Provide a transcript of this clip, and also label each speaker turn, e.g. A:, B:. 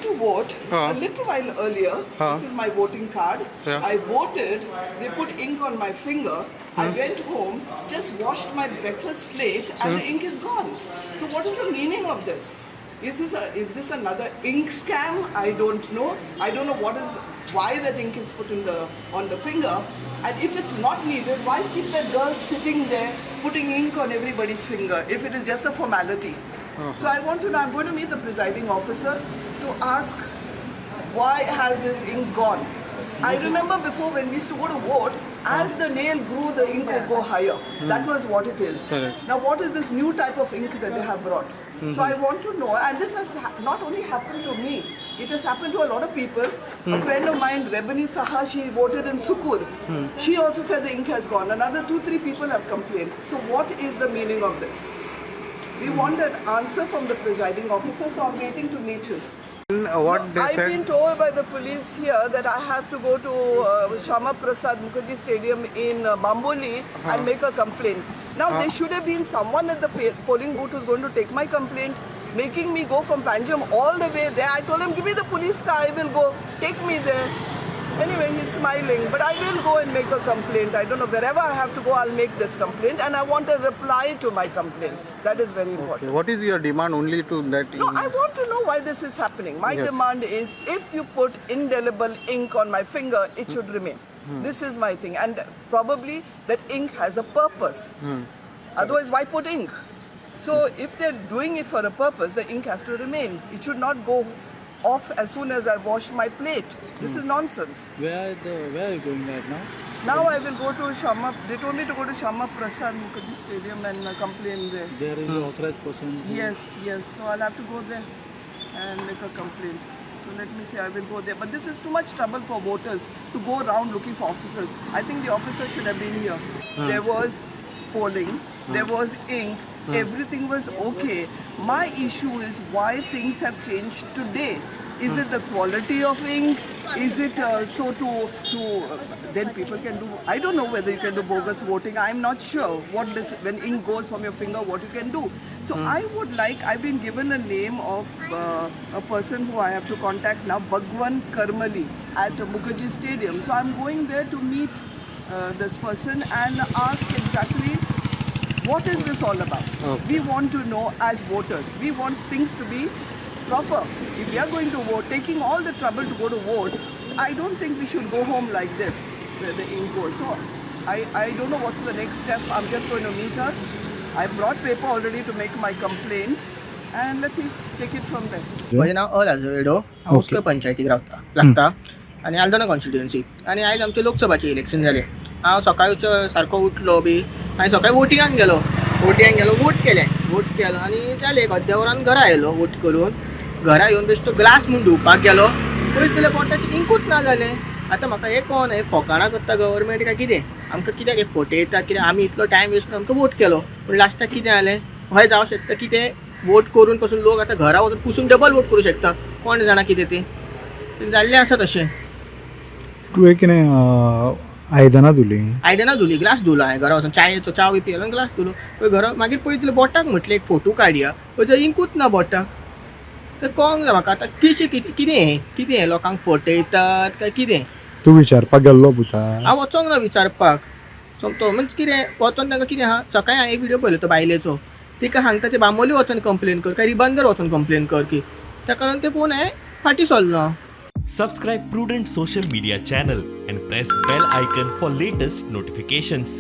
A: to vote a little while earlier. This is my voting card. I voted. They put ink on my finger. I went home, just washed my breakfast plate, and the ink is gone. So what is the meaning of this? Is this another ink scam? I don't know. I don't know why that ink is put on the finger. And if it's not needed, why keep that girl sitting there putting ink on everybody's finger if it is just a formality? So I want to know, I'm going to meet the presiding officer to ask why has this ink gone? I remember before when we used to go to vote, as the nail grew, the ink would go higher. That was what it is. Now what is this new type of ink that they have brought? So I want to know, and this has not only happened to me, it has happened to a lot of people. A friend of mine, Rebani Saha, she voted in Sukur. She also said the ink has gone. Another 2-3 people have complained. So what is the meaning of this? We want an answer from the presiding officer, so I'm waiting to meet him. I've been told by the police here that I have to go to Shama Prasad Mukherjee Stadium in Bamboli and make a complaint. Now there should have been someone at the polling booth who's going to take my complaint, making me go from Panjam all the way there. I told him, give me the police car, I will go, take me there. Anyway, he's smiling, but I will go and make a complaint. I don't know, wherever I have to go, I'll make this complaint, and I want a reply to my complaint. That is very important.
B: What is your demand only to that?
A: No, I want to know why this is happening. My demand is, if you put indelible ink on my finger, it should remain. This is my thing, and probably that ink has a purpose. Otherwise, why put ink? So if they're doing it for a purpose, the ink has to remain. It should not go off as soon as I wash my plate. This is nonsense.
C: Where are you going right now?
A: Now I will go to Shama. They told me to go to Shama Prasad Mukherjee Stadium and complain there.
C: There is an authorized person.
A: Yes. So I'll have to go there and make a complaint. So let me see, I will go there. But this is too much trouble for voters to go around looking for officers. I think the officer should have been here. There was polling, there was ink, everything was okay. My issue is why things have changed today. Is it the quality of ink? Is it then people can do, I don't know whether you can do bogus voting. I'm not sure when ink goes from your finger, what you can do. So I would like, I've been given a name of a person who I have to contact now, Bhagwan Karmali at Mukherjee Stadium. So I'm going there to meet this person and ask exactly what is this all about. We want to know as voters. We want things to be proper. If we are going to vote, taking all the trouble to go to vote, I don't think we should go home like this, where the ink goes. So I don't know what's the next step. I'm just going to meet her. I brought paper already to make my complaint, and let's see, take it from there.
D: माझे नाव अलाझवेडो हांव उसकर पंचायतीक लागता आनी Aldona constituency आनी आयज आमचे लोकसभाचे election जालें. हांव सकाळीं सारको उठलो बी आनी सकाळीं वोटिंगाक गेलो वोट केलो आनी जालें एक अर्द्या वरान घरा आयलो वोट करून. घरा येवन बेश्टो ग्लास म्हूण धुवपाक गेलो, पळयत जाल्यार पोटाचें इंकूच ना जालें. आतां म्हाका हें कोण हें फकाणां करता गव्हर्मेंट काय कितें? आमकां कित्याक हें फटयता? कितें आमी इतलो टायम वेस्ट करून आमकां वोट केलो, पूण लास्टाक कितें जालें? हय जावं शकता की तें वोट करून पासून लोक आतां घरा वचून पुसून डबल वोट करूं शकता. कोण जाणा कितें तें जाल्लें आसा तशें.
E: तुवें कितें आयदनां धुली
D: ग्लास धुलो हांवें घरा वचून च्या बी पियलो ग्लास धुलो. पळय घरा मागीर पळयत जाल्यार बोटाक म्हटलें एक फोटो काडया, पळय थंय इंकूच ना बोटाक. तर कळोंक जाय म्हाका आतां कितें हें लोकांक फटयतात काय कितें?
E: तूं विचारपाक गेल्लो पुता?
D: हांव वचोंक ना विचारपाक. सोमतो म्हणजे कितें वचोन तांकां कितें आहा? सकाळीं हांवें एक व्हिडियो पळयलो तो बायलेचो, तिका सांगता ते बांबोली वचोन कंप्लेन कर काय रिबंदर वचोन कंप्लेन कर की. ताका लागून तें पळोवन हांवें फाटीं सरलो.
F: Subscribe Prudent social media channel and press bell icon for latest notifications.